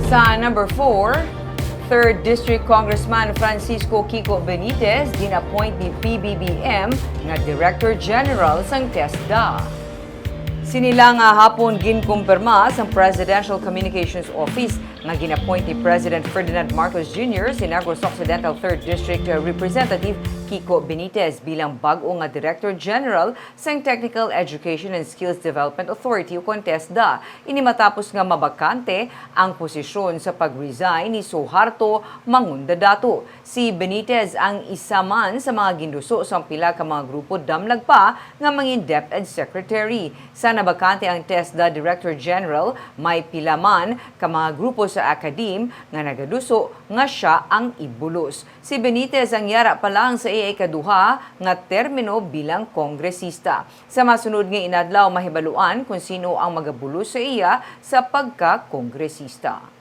Sa number 4, 3rd District Congressman Francisco Kiko Benitez din-appoint ni PBBM nga Director General sang TESDA. Sinila nga hapon ginkumpirma sa Presidential Communications Office nga gin-appoint ni President Ferdinand Marcos Jr. si Negros Occidental 3rd District Representative Kiko Benitez bilang bag-o nga Director General sa Technical Education and Skills Development Authority o TESDA. Ini matapos nga mabakante ang posisyon sa pag-resign ni Suharto Mangundadato. Si Benitez ang isa man sa mga ginduso sa pila ka mga grupo damlag pa nga mangin DepEd Secretary. Sa nabakante ang TESDA Director General, may pila man ka mga grupo sa akadim nga nagaduso nga siya ang ibulos. Si Benitez ang yara pa lang sa ikaduha nga termino bilang kongresista. Sa masunod nga inadlaw mahibaluan kung sino ang magabulos sa iya sa pagka-kongresista.